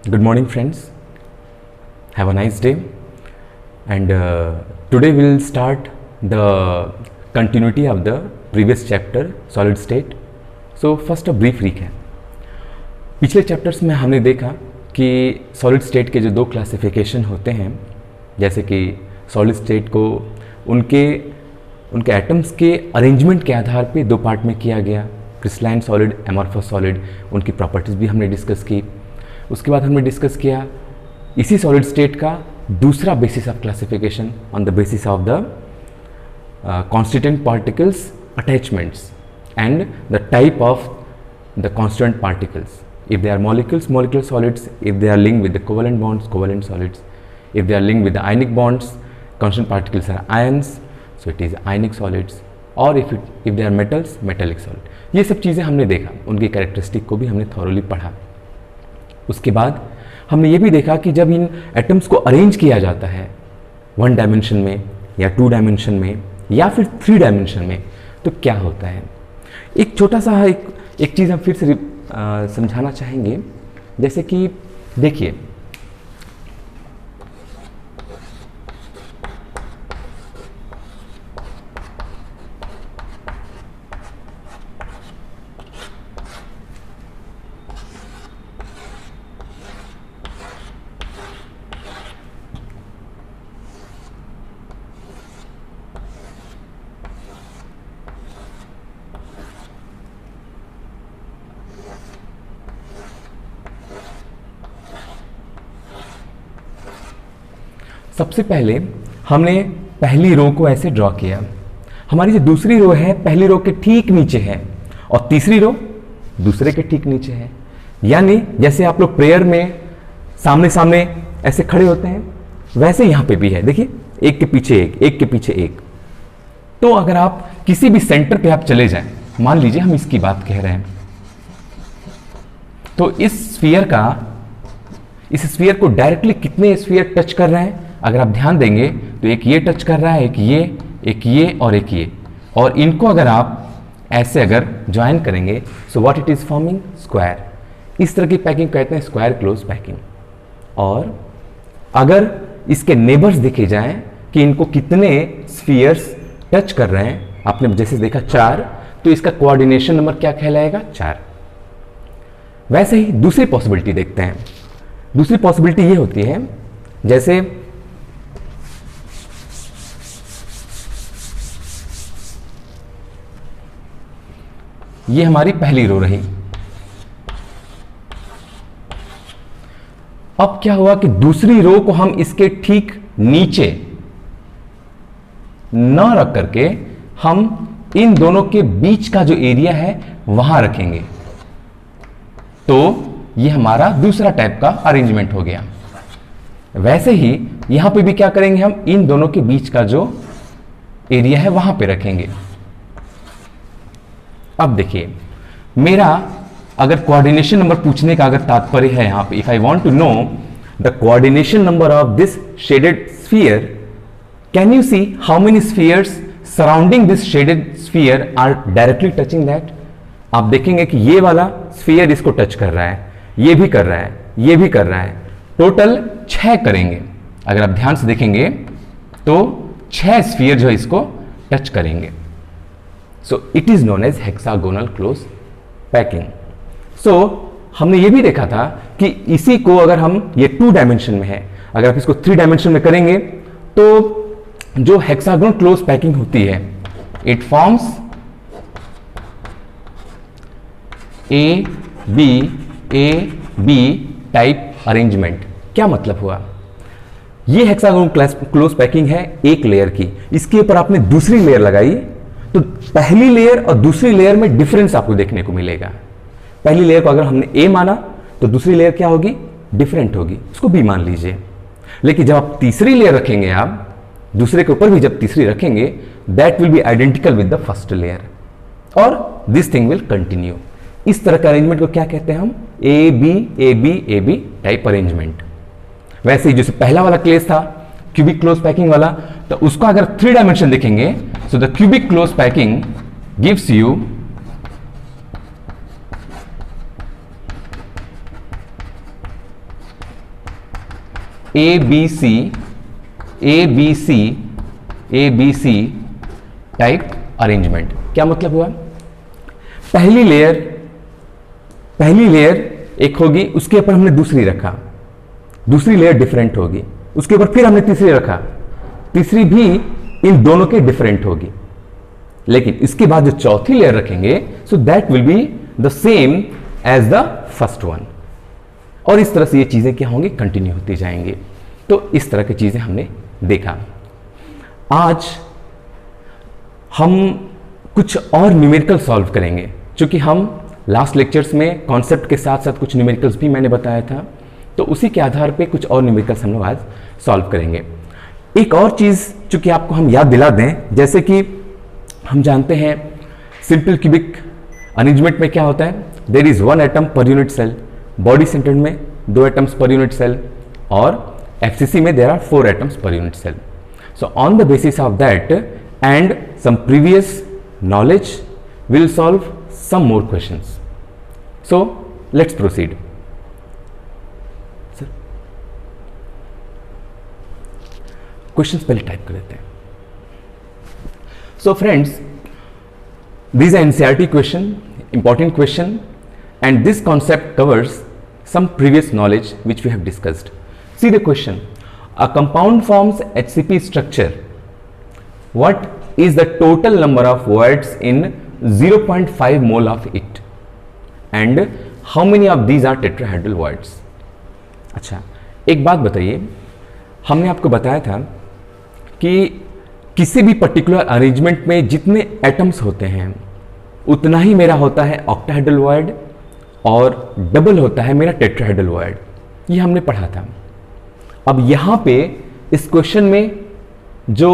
Good morning, friends. Have a nice day. And today we will start the continuity of the previous chapter, solid state. So first a brief recap. पिछले chapters में हमने देखा कि solid state के जो दो classification होते हैं, जैसे कि सॉलिड स्टेट को उनके एटम्स के अरेंजमेंट के आधार पे दो पार्ट में किया गया, क्रिस्टलाइन सॉलिड, एमॉर्फस सॉलिड, उनकी प्रॉपर्टीज़ भी हमने डिस्कस की। उसके बाद हमने डिस्कस किया इसी सॉलिड स्टेट का दूसरा basis of classification on the basis of the constituent particles attachments and the type of the constituent particles. If they are molecules, molecular solids. If they are linked with the covalent bonds, covalent solids. If they are linked with the ionic bonds, constant particles are ions, so it is ionic solids. Or if they are metals, metallic solid. ये सब चीज़ें हमने देखा, उनकी characteristic को भी हमने thoroughly पढ़ा. उसके बाद हमने ये भी देखा कि जब इन एटम्स को अरेंज किया जाता है 1 डायमेंशन में या 2 डायमेंशन में या फिर 3 डायमेंशन में, तो क्या होता है. एक छोटा सा एक चीज़ हम फिर से समझाना चाहेंगे. जैसे कि देखिए, सबसे पहले हमने पहली रो को ऐसे ड्रॉ किया. हमारी जो दूसरी रो है पहली रो के ठीक नीचे है और तीसरी रो दूसरे के ठीक नीचे है. यानी जैसे आप लोग प्रेयर में सामने सामने ऐसे खड़े होते हैं, वैसे यहां पे भी है. देखिए, एक के पीछे एक, एक के पीछे एक. तो अगर आप किसी भी सेंटर पे आप चले जाएं, मान लीजिए हम इसकी बात कह रहे हैं, तो इस स्फीयर को डायरेक्टली कितने स्फीयर टच कर रहे हैं अगर आप ध्यान देंगे तो एक ये टच कर रहा है, एक ये और एक ये, और इनको अगर आप ऐसे अगर ज्वाइन करेंगे, so what it is forming square. इस तरह की पैकिंग कहते हैं स्क्वायर क्लोज पैकिंग. और अगर इसके नेबर्स देखे जाएं कि इनको कितने स्फीयर्स टच कर रहे हैं, आपने जैसे देखा 4, तो इसका कोऑर्डिनेशन नंबर क्या कहलाएगा, 4. वैसे ही दूसरी पॉसिबिलिटी देखते हैं. दूसरी पॉसिबिलिटी ये होती है, जैसे ये हमारी पहली रो रही. अब क्या हुआ कि दूसरी रो को हम इसके ठीक नीचे न रख करके हम इन दोनों के बीच का जो एरिया है वहां रखेंगे. तो ये हमारा दूसरा टाइप का अरेंजमेंट हो गया. वैसे ही यहां पे भी क्या करेंगे, हम इन दोनों के बीच का जो एरिया है वहां पे रखेंगे. अब देखिए, मेरा अगर कोऑर्डिनेशन नंबर पूछने का अगर तात्पर्य है यहां पे, if I want to know the coordination number of this shaded sphere, can you see how many spheres surrounding this shaded sphere are directly touching that. आप देखेंगे कि ये वाला स्फीयर इसको टच कर रहा है, ये भी कर रहा है, ये भी कर रहा है. टोटल 6 करेंगे. अगर आप ध्यान से देखेंगे तो 6 स्फीयर जो है इसको टच करेंगे. So it is known as hexagonal close packing. So हमने ये भी देखा था कि इसी को अगर हम, ये 2 डायमेंशन में है, अगर आप इसको 3 डायमेंशन में करेंगे तो जो हेक्सागोनल क्लोज पैकिंग होती है, it forms A B type arrangement. क्या मतलब हुआ, ये हेक्सागोनल क्लोज पैकिंग है एक लेयर की, इसके ऊपर आपने दूसरी लेयर लगाई, तो पहली लेयर और दूसरी लेयर में डिफरेंस आपको देखने को मिलेगा. पहली लेयर को अगर हमने ए माना तो दूसरी लेयर क्या होगी, डिफरेंट होगी, उसको बी मान लीजिए. लेकिन जब आप तीसरी लेयर रखेंगे, आप दूसरे के ऊपर भी जब तीसरी रखेंगे, that will be identical with the first layer और दिस थिंग विल कंटिन्यू. इस तरह का अरेंजमेंट को क्या कहते हैं हम, ए बी टाइप अरेंजमेंट. वैसे ही जैसे पहला वाला केस था क्यूबिक क्लोज पैकिंग वाला, तो उसका अगर 3 डायमेंशन देखेंगे, so the cubic close packing gives you A B C type arrangement. क्या मतलब हुआ? पहली लेयर एक होगी, उसके ऊपर हमने दूसरी रखा, दूसरी लेयर डिफरेंट होगी, उसके ऊपर फिर हमने तीसरी रखा, तीसरी भी इन दोनों के डिफरेंट होगी, लेकिन इसके बाद जो चौथी लेयर रखेंगे so that will be the same as the first one. और इस तरह से ये चीजें क्या होंगी? कंटिन्यू होती जाएंगी। तो इस तरह की चीजें हमने देखा। आज हम कुछ और न्यूमेरिकल सॉल्व करेंगे, क्योंकि हम लास्ट लेक्चर्स में कॉन्सेप्ट के साथ साथ कुछ न्यूमेरिकल्स भी मैंने बताया था, तो उसी के आधार पे कुछ और न्यूमेरिकल्स हम लोग आज सॉल्व करेंगे। एक और चीज चूंकि आपको हम याद दिला दें, जैसे कि हम जानते हैं सिंपल क्यूबिक अरेंजमेंट में क्या होता है, there is 1 atom per unit cell, body centred में 2 एटम्स पर यूनिट सेल, और FCC में there are 4 atoms per unit cell. So on the basis of that and some previous knowledge, we'll solve some more questions. So let's proceed. Sir, questions पहले type कर देते हैं। So friends, these are NCERT question, important question, and this concept covers some previous knowledge which we have discussed. See the question: a compound forms HCP structure. What is the total number of voids in 0.5 mole of it, and how many of these are tetrahedral voids? अच्छा, एक बात बताइए, हमने आपको बताया था कि किसी भी पर्टिकुलर अरेंजमेंट में जितने एटम्स होते हैं उतना ही मेरा होता है ऑक्टाहेड्रल वॉइड और डबल होता है मेरा टेट्राहेड्रल वॉइड। ये हमने पढ़ा था। अब यहाँ पे इस क्वेश्चन में जो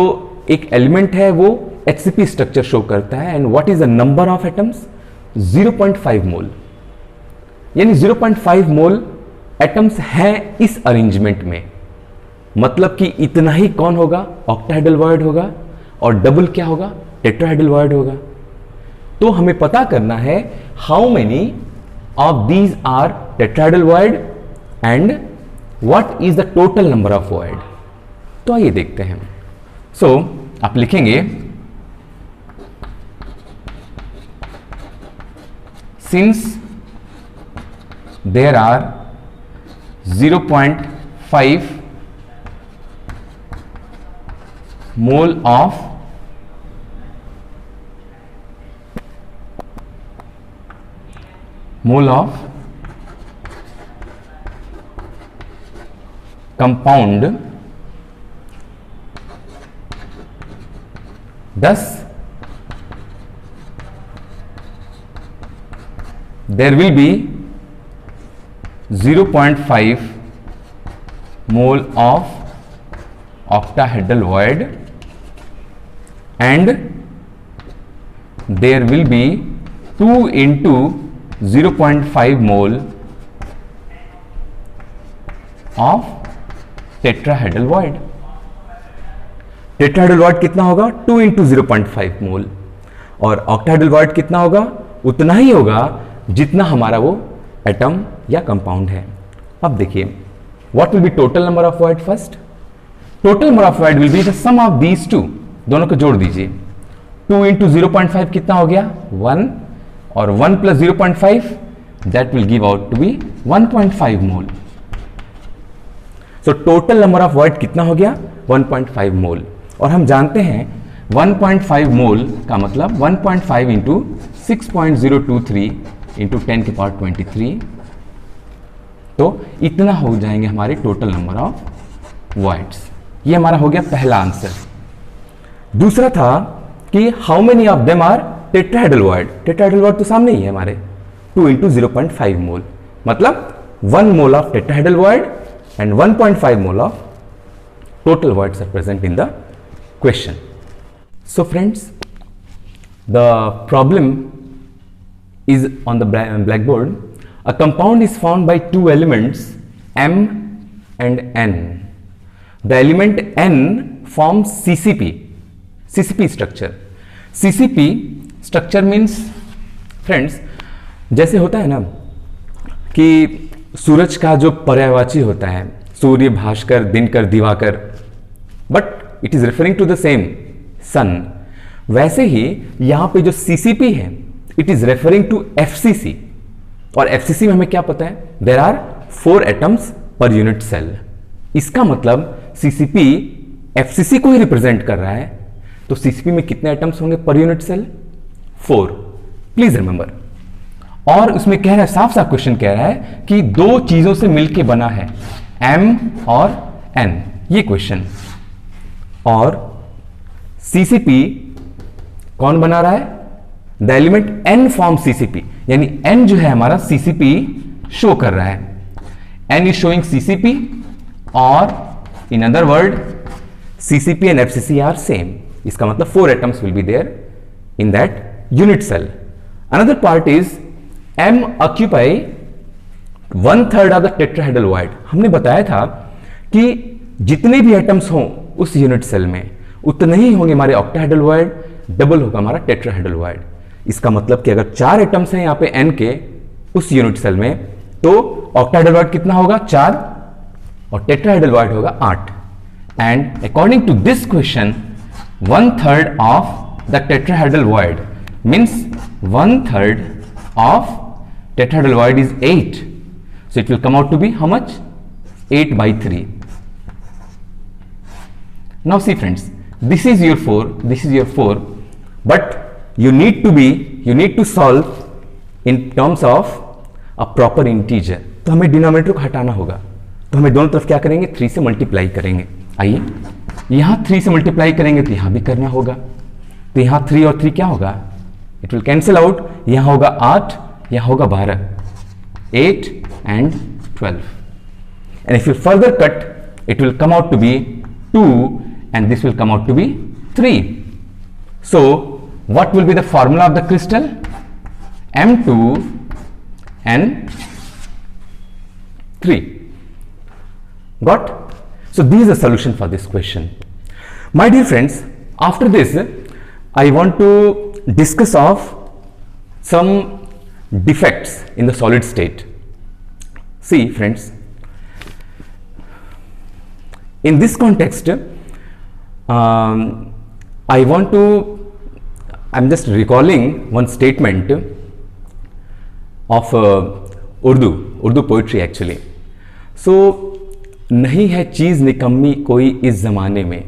एक एलिमेंट है वो HCP स्ट्रक्चर शो करता है, and what is the number of atoms? 0.5 मोल, यानी 0.5 मोल एटम्स हैं इस अरेंजमेंट में। मतलब कि इतना ही कौन होगा? ऑक्टाहेड्रल वॉइड होगा, और डबल क्या होगा? टेट्राहेड्रल वॉइड होगा। तो हमें पता करना है how many of these are tetrahedral void and what is the total number of void. तो आइए देखते हैं। सो आप लिखेंगे since there are 0.5 mole of compound, thus there will be 0.5 mole of octahedral void, and there will be 2 into 0.5 mole of tetrahedral void. Tetrahedral void कितना होगा? 2 into 0.5 मोल, और ऑक्टाहेड्रल वॉइड कितना होगा? उतना ही होगा जितना हमारा वो एटम या कंपाउंड है। अब देखिए, what will be total number of void? First total number of void will be the sum of these two, दोनों को जोड़ दीजिए। 2 इंटू 0.5 कितना हो गया? 1, और 1 plus 0.5 that will give out to be 1.5 mole. So total number of void कितना हो गया? 1.5 मोल। और हम जानते हैं 1.5 मोल का मतलब 1.5 इंटू 6.023 इंटू 10 की पावर 23, तो इतना हो जाएंगे हमारे टोटल नंबर ऑफ वॉइड्स। ये हमारा हो गया पहला आंसर। दूसरा था कि how many of them are tetrahedral void. Tetrahedral void तो सामने ही है हमारे, 2 इंटू 0.5 मोल, मतलब 1 mole of tetrahedral void and 1.5 mole of total voids are present in the question. So friends, the problem is on the blackboard. A compound is formed by 2 elements M and N. The element N forms CCP structure. CCP structure means friends, जैसे होता है ना कि सूरज का जो पर्यायवाची होता है, सूर्य, भास्कर, दिनकर, दिवाकर, but it is referring to the same sun. वैसे ही यहां पे जो सीसीपी है it is referring to FCC, और एफसीसी में हमें क्या पता है, there are 4 atoms per unit cell. इसका मतलब सीसीपी एफसीसी को ही रिप्रेजेंट कर रहा है, तो सीसीपी में कितने एटम्स होंगे पर यूनिट सेल? 4, please remember. और उसमें कह रहा है, साफ साफ क्वेश्चन कह रहा है कि 2 चीजों से मिलकर बना है, M और N, ये क्वेश्चन। और सीसीपी कौन बना रहा है? The element N form CCP, यानी N जो है हमारा सीसीपी शो कर रहा है। N इज शोइंग सीसीपी, और in other word CCP and FCC are same. इसका मतलब 4 atoms will be there in that unit cell. Another part is M occupy 1/3 of the tetrahedral void. हमने बताया था कि जितने भी एटम्स हों उस यूनिट सेल में उतने ही होंगे हमारे ऑक्टाहेड्रल वॉइड, डबल होगा हमारा टेट्राहेड्रल वॉइड। इसका मतलब कि अगर 4 एटम्स हैं यहां पे N के उस यूनिट सेल में, तो ऑक्टाहेड्रल वॉइड कितना होगा? 4, और टेट्राहेड्रल वॉइड होगा 8। And according to this question 1/3 of the tetrahedral void means 1/3 of tetrahedral void is 8, so it will come out to be how much? 8/3. Now see friends, this is your 4, this is your 4, but you need to solve in terms of a proper integer। तो हमें denominator को हटाना होगा, तो हमें दोनों तरफ क्या करेंगे? 3 से मल्टीप्लाई करेंगे। आइए, यहां 3 से मल्टीप्लाई करेंगे तो यहां भी करना होगा, तो यहां 3 और 3 क्या होगा? It will cancel out. यहां होगा 8, यहां होगा 12, 8 and 12, and if you further cut it will come out to be 2 and this will come out to be 3. So what will be the formula of the crystal? M2N3. Got? So this is the solution for this question. My dear friends, after this I want to discuss of some defects in the solid state. See friends, in this context I'm just recalling one statement of Urdu poetry actually. So नहीं है चीज निकम्मी कोई इस जमाने में।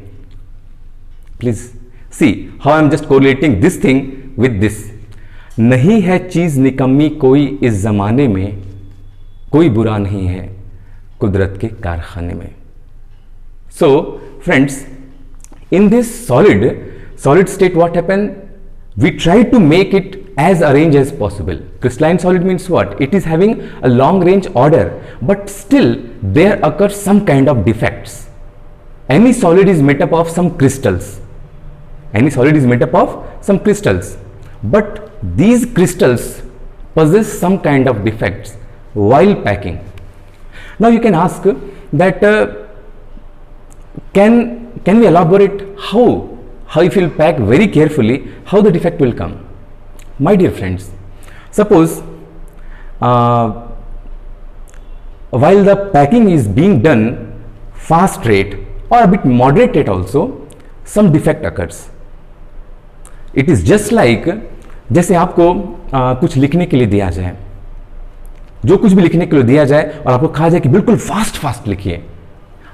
Please see how I'm just correlating this thing with this. नहीं है चीज निकम्मी कोई इस जमाने में, कोई बुरा नहीं है कुदरत के कारखाने में। So friends, in this solid state what happened? We try to make it as arranged as possible. Crystalline solid means what? It is having a long range order, but still there occurs some kind of defects. Any solid is made up of some crystals. But these crystals possess some kind of defects while packing. Now you can ask that can we elaborate how if you will pack very carefully, how the defect will come? My dear friends, suppose while the packing is being done fast rate or a bit moderate rate also, some defect occurs. It is just like जैसे आपको कुछ लिखने के लिए दिया जाए, जो कुछ भी लिखने के लिए दिया जाए और आपको कहा जाए कि बिल्कुल फास्ट लिखिए।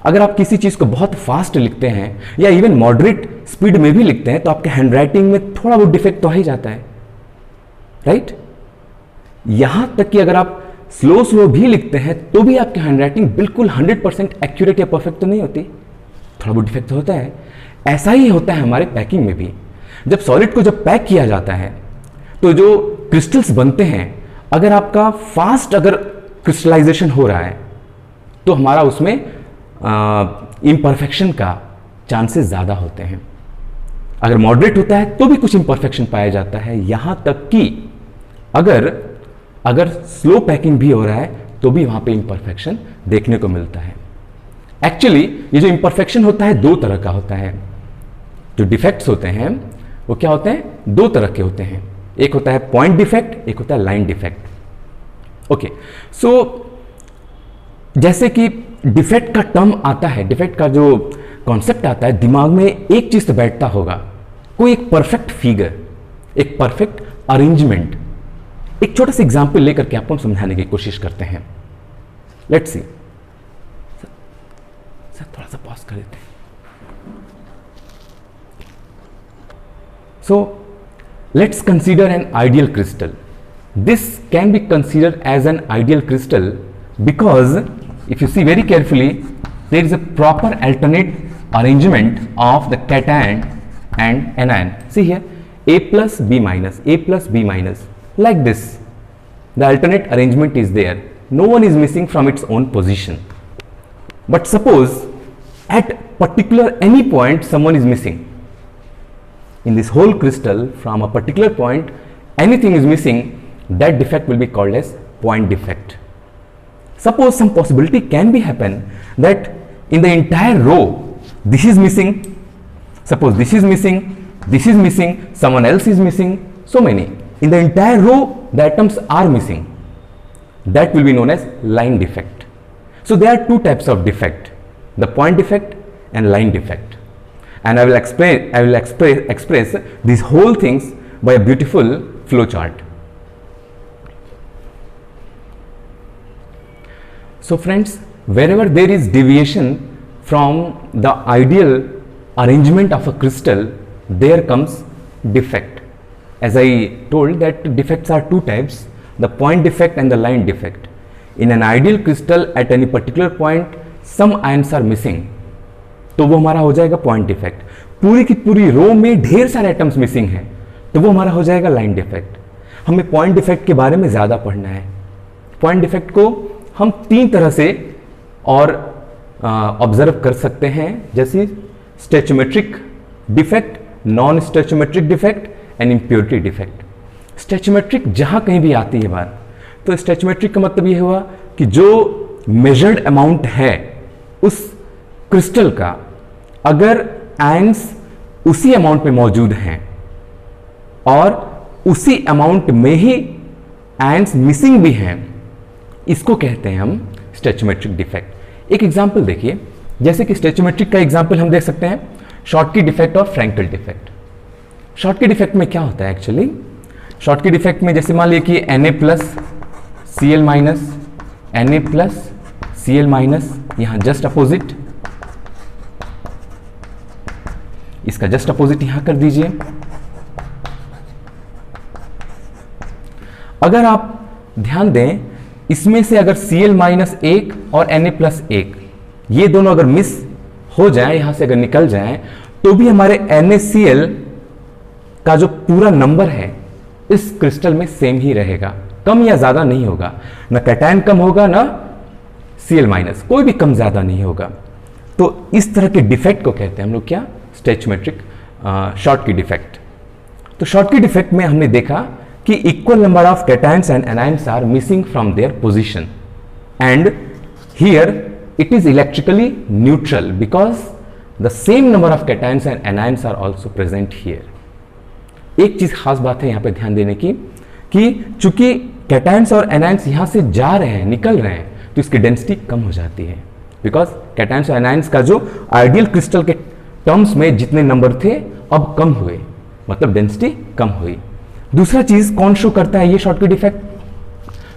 अगर आप किसी चीज को बहुत फास्ट लिखते हैं या इवन मॉडरेट स्पीड में भी लिखते हैं तो आपके हैंडराइटिंग में थोड़ा बहुत डिफेक्ट तो आ ही जाता है, राइट? यहां तक कि अगर आप स्लो भी लिखते हैं तो भी आपकी हैंडराइटिंग बिल्कुल 100% एक्यूरेट या परफेक्ट तो नहीं होती, थोड़ा बहुत डिफेक्ट होता है। ऐसा ही होता है हमारे पैकिंग में भी। जब सॉलिड को जब पैक किया जाता है तो जो क्रिस्टल्स बनते हैं, अगर आपका फास्ट अगर क्रिस्टलाइजेशन हो रहा है तो हमारा उसमें इम्परफेक्शन का चांसेस ज़्यादा होते हैं। अगर मॉडरेट होता है तो भी कुछ इम्परफेक्शन पाया जाता है, यहां तक कि अगर स्लो पैकिंग भी हो रहा है तो भी वहां पे इम्परफेक्शन देखने को मिलता है। एक्चुअली ये जो इम्परफेक्शन होता है 2 तरह का होता है। जो डिफेक्ट्स होते हैं वो क्या होते हैं? 2 तरह के होते हैं। एक होता है पॉइंट डिफेक्ट, एक होता है लाइन डिफेक्ट। ओके, सो जैसे कि डिफेक्ट का टर्म आता है, डिफेक्ट का जो कॉन्सेप्ट आता है, दिमाग में एक चीज तो बैठता होगा, कोई एक परफेक्ट फिगर, एक परफेक्ट अरेंजमेंट। एक छोटा सा एग्जाम्पल लेकर के आपको हम समझाने की कोशिश करते हैं। लेट्स सी, सर थोड़ा सा पॉज कर देते हैं। So let's consider an ideal crystal. This can be considered as an ideal crystal because if you see very carefully, there is a proper alternate arrangement of the cation and anion. See here, A plus B minus, A plus B minus, like this. The alternate arrangement is there. No one is missing from its own position. But suppose at particular any point someone is missing. In this whole crystal, from a particular point, anything is missing, that defect will be called as point defect. Suppose some possibility can be happen that in the entire row, this is missing, suppose this is missing, this is missing, someone else is missing, so many. In the entire row, the atoms are missing. That will be known as line defect. So there are two types of defect, the point defect and line defect. And I will express these whole things by a beautiful flow chart. So friends, wherever there is deviation from the ideal arrangement of a crystal, there comes defect. As I told that defects are two types, the point defect and the line defect. In an ideal crystal, at any particular point, some ions are missing. तो वो हमारा हो जाएगा point defect. पूरी की पूरी रो में ढेर सारे एटम्स मिसिंग हैं, तो वो हमारा हो जाएगा लाइन डिफेक्ट। हमें पॉइंट डिफेक्ट के बारे में ज़्यादा पढ़ना है। पॉइंट डिफेक्ट को हम तीन तरह से और ऑब्जर्व कर सकते हैं, जैसे स्टेचोमेट्रिक defect, non स्टेचोमेट्रिक defect and impurity defect. स्टेचोमेट्रिक जहाँ कहीं भी आती है बात, तो स्टेचोमेट्रिक का मतलब ये हुआ कि जो मेजर्ड अमाउंट है उस क्रिस्टल का, अगर आयंस उसी अमाउंट में मौजूद हैं और उसी अमाउंट में ही आयंस मिसिंग भी हैं, इसको कहते हैं हम स्टेचोमेट्रिक डिफेक्ट। एक एग्जांपल देखिए, जैसे कि स्टेचोमेट्रिक का एग्जांपल हम देख सकते हैं शॉर्टकी डिफेक्ट और फ्रैंकल डिफेक्ट। शॉर्टकी डिफेक्ट में क्या होता है एक्चुअली? शॉर्टकी डिफेक्ट में जैसे मान लीजिए कि Na plus Cl minus, Na plus Cl minus, यहां जस्ट अपोजिट, इसका जस्ट अपोजिट यहां कर दीजिए। अगर आप ध्यान दें, इसमें से अगर Cl माइनस 1 और Na प्लस 1 ये दोनों अगर मिस हो जाए, यहां से अगर निकल जाए, तो भी हमारे NaCl का जो पूरा नंबर है इस क्रिस्टल में सेम ही रहेगा, कम या ज्यादा नहीं होगा। ना कैटायन कम होगा, ना Cl माइनस, कोई भी कम ज्यादा नहीं होगा। तो इस तरह के डिफेक्ट को कहते हैं हम लोग क्या? Stoichiometric Schottky defect. तो शॉर्टकी डिफेक्ट में हमने देखा कि equal number of cations and anions are missing from their position and here it is electrically neutral because the same number of cations and anions are also present here. एक चीज खास बात है यहां पे ध्यान देने की कि चूंकि कैटायंस और एनायंस यहां से जा रहे हैं, निकल रहे हैं, तो इसकी डेंसिटी कम हो जाती है, बिकॉज कैटायंस और एनायंस का जो आइडियल क्रिस्टल के टर्म्स में जितने नंबर थे अब कम हुए, मतलब डेंसिटी कम हुई। दूसरा चीज कौन शो करता है ये Schottky defect?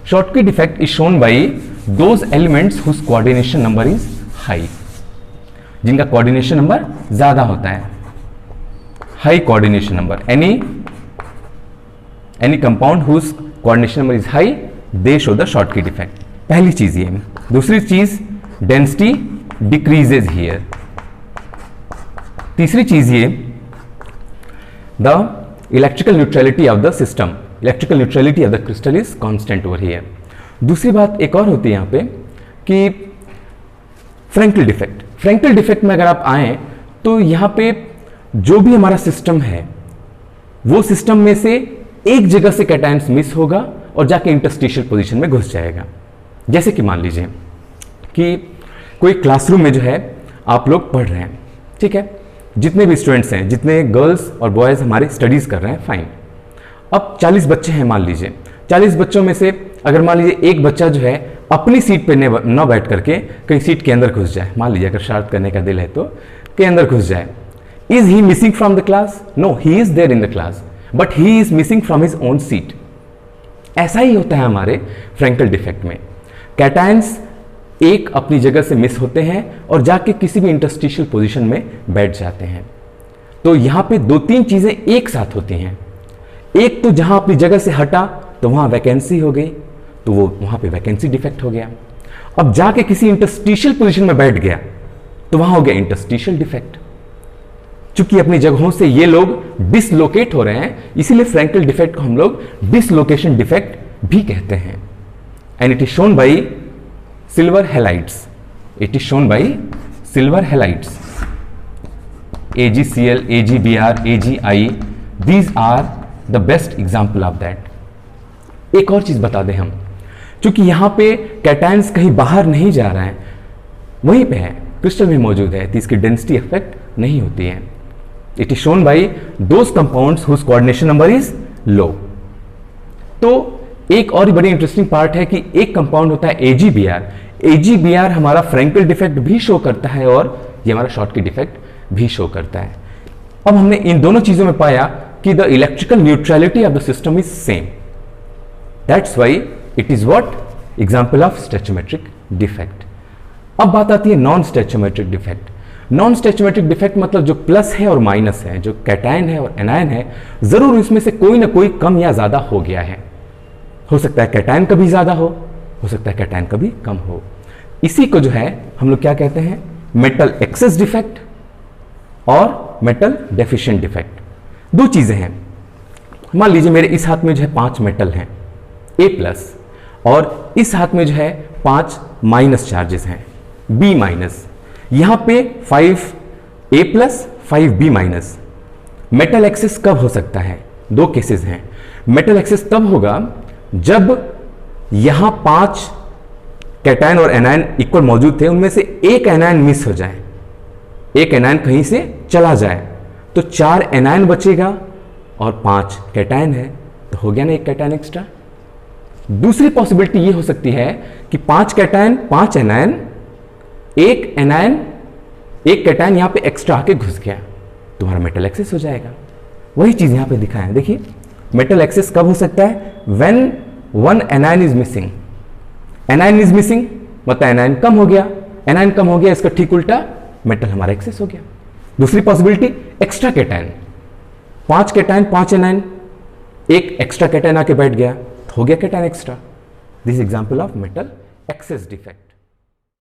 Schottky defect is shown by those elements whose coordination number is high, जिनका coordination number ज्यादा होता है, high coordination number, any compound whose coordination number is high, they show the Schottky defect. पहली चीज ये। दूसरी चीज density decreases here। तीसरी चीज ये the electrical neutrality of the system, electrical neutrality of the crystal is constant over here। दूसरी बात एक और होती है यहाँ पे कि फ्रैंकल डिफेक्ट। फ्रैंकल डिफेक्ट में अगर आप आए तो यहाँ पे जो भी हमारा सिस्टम है वो सिस्टम में से एक जगह से कैटायंस मिस होगा और जाके इंटरस्टिशियल पोजीशन में घुस जाएगा। जैसे कि मान लीजिए कि कोई क्लासरूम में जो है आप लोग पढ़ रहे हैं, ठीक है, जितने भी स्टूडेंट्स हैं, जितने गर्ल्स और बॉयज हमारे स्टडीज कर रहे हैं, फाइन। अब 40 बच्चे हैं मान लीजिए, 40 बच्चों में से अगर मान लीजिए एक बच्चा जो है अपनी सीट पे न बैठ करके कहीं सीट के अंदर घुस जाए, मान लीजिए अगर शरारत करने का दिल है तो के अंदर घुस जाए। Is he missing from the class? No, he is there in the class but he is missing from his own seat. ऐसा ही होता है हमारे फ्रैंकल डिफेक्ट में। कैटायंस एक अपनी जगह से मिस होते हैं और जाके किसी भी इंटरस्टिशियल पोजीशन में बैठ जाते हैं। तो यहां पे दो तीन चीजें एक साथ होती हैं। एक तो जहां अपनी जगह से हटा तो वहां वैकेंसी हो गई, तो वो वहां पे वैकेंसी डिफेक्ट हो गया। अब जाके किसी इंटरस्टिशियल पोजीशन में बैठ गया तो वहां हो गया इंटरस्टिशियल डिफेक्ट। चूंकि अपनी जगहों से ये लोग डिसलोकेट हो रहे हैं, इसीलिए फ्रैंकल डिफेक्ट को हम लोग डिसलोकेशन डिफेक्ट भी कहते हैं। And it is shown by silver halides. It is shown by silver halides, AgCl, AgBr, AgI, these are the best example of that। एक और चीज बता दें हम, चूंकि यहां पे कैटायंस कहीं बाहर नहीं जा रहा है, वहीं पे है, क्रिस्टल में मौजूद है, तो इसकी डेंसिटी इफेक्ट नहीं होती है। It is shown by those compounds whose coordination number is low. तो एक और बड़ी इंटरेस्टिंग पार्ट है कि एक कंपाउंड होता है AgBr। AgBr हमारा फ्रैंकल डिफेक्ट भी शो करता है और ये हमारा शॉर्टकी डिफेक्ट भी शो करता है। अब हमने इन दोनों चीजों में पाया कि the electrical neutrality of the system is same, that's why it is what example of stoichiometric defect. अब बात आती है non stoichiometric defect. Non stoichiometric defect मतलब जो प्लस है और माइनस है, जो कैटायन है और एनायन है, जरूर इसमें से कोई ना कोई कम या ज्यादा हो गया है। हो सकता है कैटायन कभी ज्यादा हो सकता है कैटायन कभी कम हो। इसी को जो है हम लोग क्या कहते हैं, मेटल एक्सेस डिफेक्ट और मेटल डेफिशिएंट डिफेक्ट। दो चीजें हैं, मान लीजिए मेरे इस हाथ में जो है 5 मेटल हैं A+, और इस हाथ में जो है 5 माइनस चार्जेस हैं B-। यहां पे 5A+, 5B-। मेटल एक्सेस कब हो सकता है? दो केसेस हैं। मेटल एक्सेस तब होगा जब यहां 5 कैटायन और एनायन इक्वल मौजूद थे, उनमें से एक एनायन मिस हो जाए, एक एनायन कहीं से चला जाए, तो 4 एनायन बचेगा और 5 कैटायन है, तो हो गया ना एक कैटायन एक्स्ट्रा। दूसरी पॉसिबिलिटी ये हो सकती है कि 5 कैटायन 5 एनायन, एक कैटायन यहां पे एक्स्ट्रा आके घुस गया, तुम्हारा मेटल एक्सेस हो जाएगा। वही चीज यहां पे दिखाया है, देखिए मेटल एक्सेस कब हो सकता है? When 1 anion is missing. Anion is missing मतलब एनायन कम हो गया, एनायन कम हो गया, इसका ठीक उल्टा मेटल हमारा एक्सेस हो गया। दूसरी possibility extra cation, 5 cation 5 anion, एक एक्स्ट्रा कैटायन आके बैठ गया, तो हो गया cation extra. This example of metal access defect.